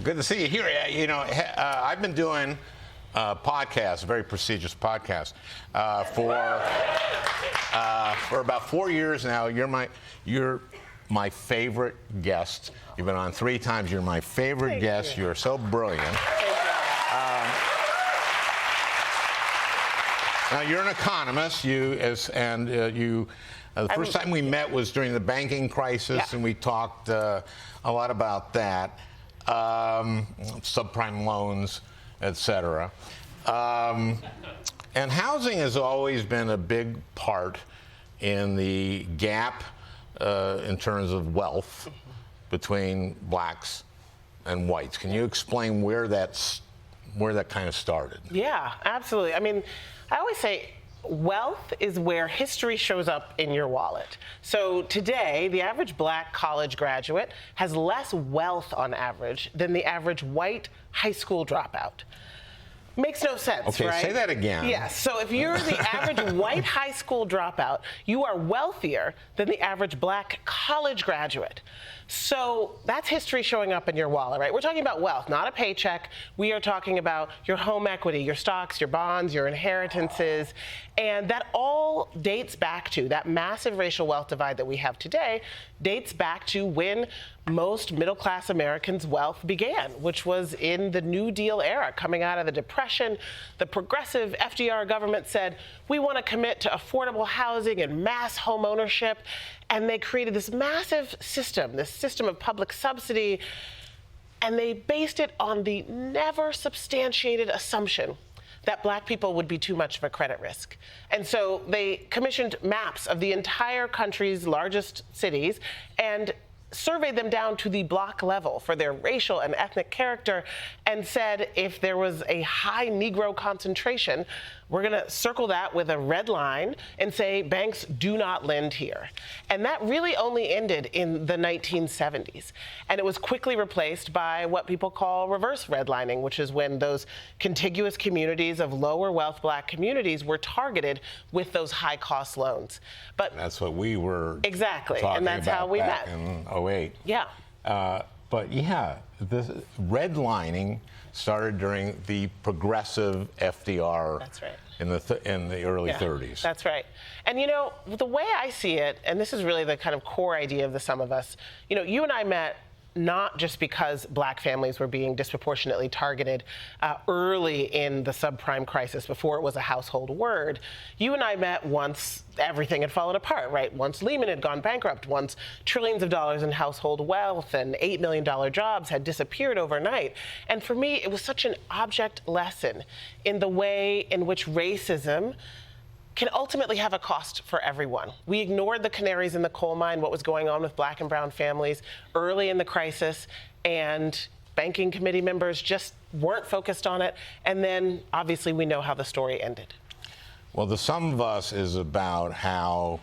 Good to see you here. You know, I've been doing podcasts, a very prestigious podcast, for about 4 years now. You're my favorite guest. You've been on 3 times. You're my favorite guest. You're so brilliant. Now you're an economist. The first time we met was during the banking crisis, and we talked a lot about that. Subprime loans, etc. And housing has always been a big part in the gap in terms of wealth between blacks and whites. Can you explain where that kind of started? Yeah, absolutely. I mean, I always say wealth is where history shows up in your wallet. So today, the average black college graduate has less wealth on average than the average white high school dropout. Makes no sense, okay, right? Say that again. Yes. So if you're the average white high school dropout, you are wealthier than the average black college graduate. So that's history showing up in your wallet, right? We're talking about wealth, not a paycheck. We are talking about your home equity, your stocks, your bonds, your inheritances. And that all dates back to that massive racial wealth divide that we have today, dates back to when most middle-class Americans' wealth began, which was in the New Deal era, coming out of the Depression. The progressive FDR government said, we want to commit to affordable housing and mass home ownership. And they created this massive system, this system of public subsidy, and they based it on the never substantiated assumption that black people would be too much of a credit risk. And so they commissioned maps of the entire country's largest cities and surveyed them down to the block level for their racial and ethnic character and said if there was a high Negro concentration, we're going to circle that with a red line and say banks do not lend here. And that really only ended in the 1970s. And it was quickly replaced by what people call reverse redlining, which is when those contiguous communities of lower wealth black communities were targeted with those high cost loans. But that's what we were exactly, talking and that's about how we back met. In 08. Yeah. But yeah, this redlining started during the progressive FDR. That's right. In the early 30s. That's right. And you know, the way I see it, and this is really the kind of core idea of the sum of us, you know, you and I met not just because black families were being disproportionately targeted early in the subprime crisis before it was a household word. You and I met once everything had fallen apart, right? Once Lehman had gone bankrupt, once trillions of dollars in household wealth and $8 million jobs had disappeared overnight. And for me, it was such an object lesson in the way in which racism can ultimately have a cost for everyone. We ignored the canaries in the coal mine, what was going on with black and brown families early in the crisis, and banking committee members just weren't focused on it. And then obviously we know how the story ended. Well, the sum of us is about how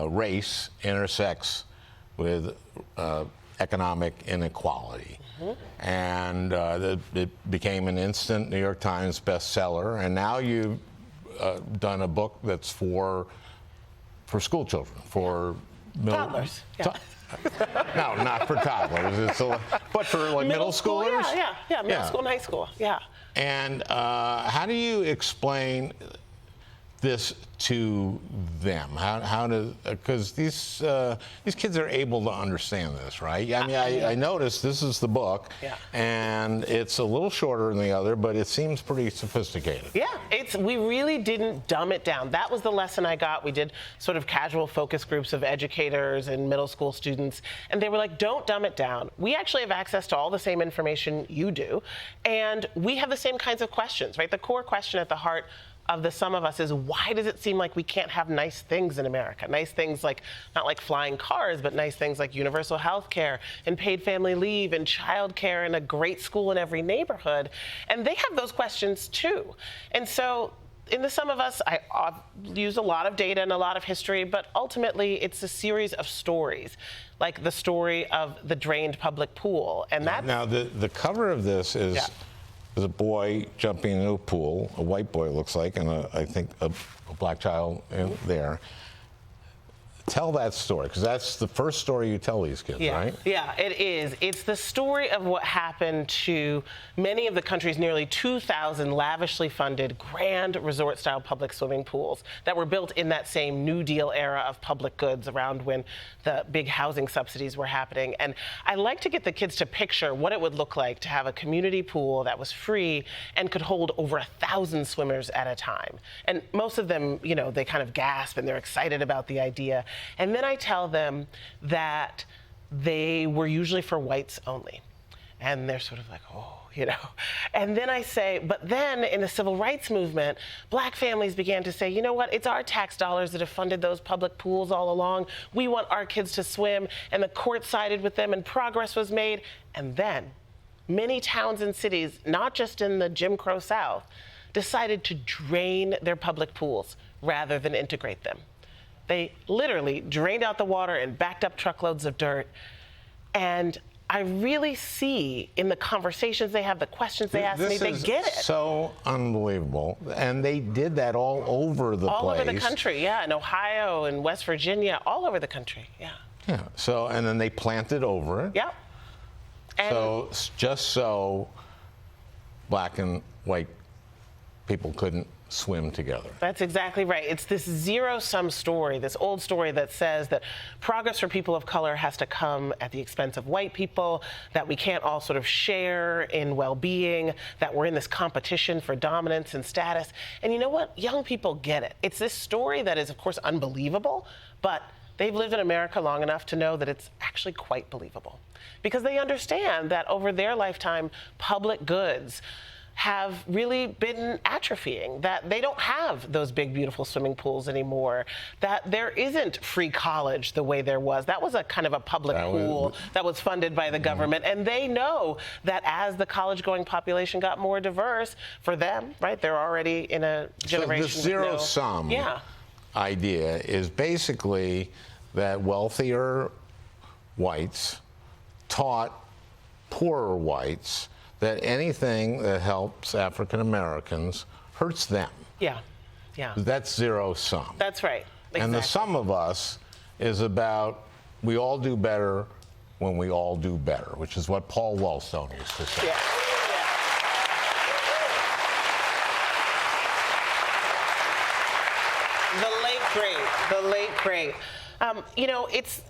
race intersects with economic inequality. Mm-hmm. And it became an instant New York Times bestseller, and now you've done a book that's for school children, for toddlers. Yeah. No, not for toddlers. But for like middle schoolers. Yeah, middle school and high school. Yeah. And how do you explain this to them? How do, because these kids are able to understand this, right? I mean, I noticed this is the book, and it's a little shorter than the other, but it seems pretty sophisticated. Yeah, we really didn't dumb it down. That was the lesson I got. We did sort of casual focus groups of educators and middle school students, and they were like, don't dumb it down. We actually have access to all the same information you do, and we have the same kinds of questions, right? The core question at the heart of the sum of us is, why does it seem like we can't have nice things in America? Nice things like, not like flying cars, but nice things like universal health care and paid family leave and child care and a great school in every neighborhood. And they have those questions too. And so in the sum of us, I use a lot of data and a lot of history, but ultimately it's a series of stories, like the story of the drained public pool. And that now the cover of this is There's a boy jumping into a pool, a white boy it looks like, and I think a black child in there. Tell that story, because that's the first story you tell these kids, right? Yeah, it is. It's the story of what happened to many of the country's nearly 2,000 lavishly funded grand resort-style public swimming pools that were built in that same New Deal era of public goods around when the big housing subsidies were happening. And I like to get the kids to picture what it would look like to have a community pool that was free and could hold over 1,000 swimmers at a time. And most of them, you know, they kind of gasp and they're excited about the idea. And then I tell them that they were usually for whites only. And they're sort of like, oh, you know. And then I say, but then in the civil rights movement, black families began to say, you know what, it's our tax dollars that have funded those public pools all along. We want our kids to swim. And the court sided with them and progress was made. And then many towns and cities, not just in the Jim Crow South, decided to drain their public pools rather than integrate them. They literally drained out the water and backed up truckloads of dirt. And I really see in the conversations they have, the questions they ask me, they get it. So unbelievable. And they did that all over the place. All over the country, yeah. In Ohio and West Virginia, all over the country, yeah. Yeah, so, and then they planted over it. Yep. And So, just so black and white people couldn't swim together. that's exactly right. It's this zero-sum story, this old story that says that progress for people of color has to come at the expense of white people, that we can't all sort of share in well-being, that we're in this competition for dominance and status. And you know what? Young people get it. It's this story that is, of course, unbelievable, but they've lived in America long enough to know that it's actually quite believable. Because they understand that over their lifetime, public goods have really been atrophying, that they don't have those big, beautiful swimming pools anymore, that there isn't free college the way there was. That was a kind of a public pool that was funded by the government. And they know that as the college-going population got more diverse, for them, right, they're already in a generation. So the zero-sum idea is basically that wealthier whites taught poorer whites that anything that helps African Americans hurts them. Yeah, yeah. That's zero sum. That's right. Exactly. And the sum of us is about we all do better when we all do better, which is what Paul Wellstone used to say. Yeah. The late great. You know, it's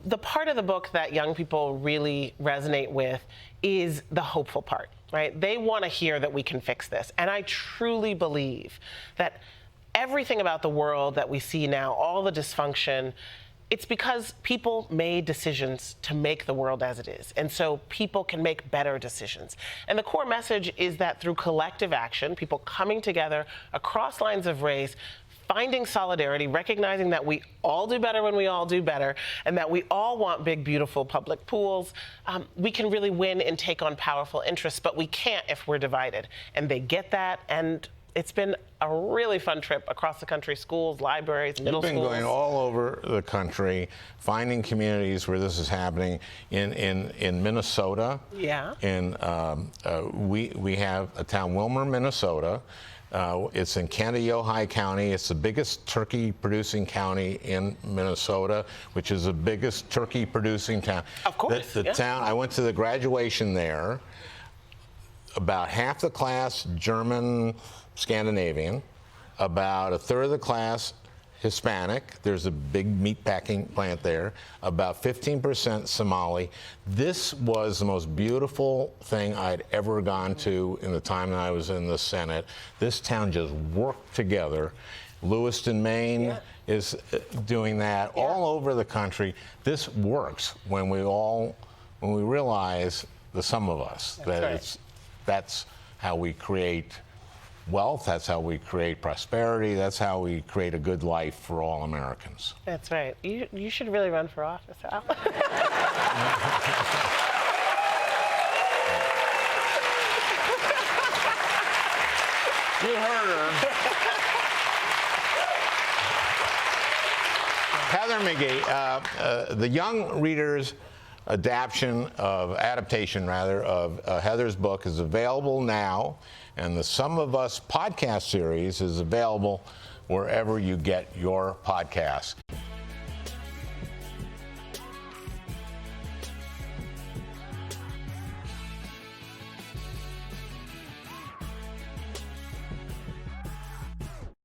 the part of the book that young people really resonate with is the hopeful part, right? They want to hear that we can fix this. And I truly believe that everything about the world that we see now, all the dysfunction, it's because people made decisions to make the world as it is. And so people can make better decisions. And the core message is that through collective action, people coming together across lines of race, finding solidarity, recognizing that we all do better when we all do better, and that we all want big, beautiful public pools, we can really win and take on powerful interests, but we can't if we're divided. And they get that, and it's been a really fun trip across the country, schools, libraries, middle schools. You've been going all over the country, finding communities where this is happening. In Minnesota, we have a town, Wilmer, Minnesota. It's in Canada-Ojai County. It's the biggest turkey-producing county in Minnesota, which is the biggest turkey-producing town. Of course. The town, I went to the graduation there. About half the class German, Scandinavian. About a third of the class Hispanic. There's a big meat packing plant there. About 15% Somali. This was the most beautiful thing I'd ever gone to in the time that I was in the Senate. This town just worked together. Lewiston, Maine is doing that all over the country. This works when we realize, the sum of us, that's how we create wealth, that's how we create prosperity, that's how we create a good life for all Americans. That's right. You should really run for office, Al. You heard her. Heather McGhee, the young readers' adaptation of Heather's book is available now, and the Sum of Us podcast series is available wherever you get your podcasts.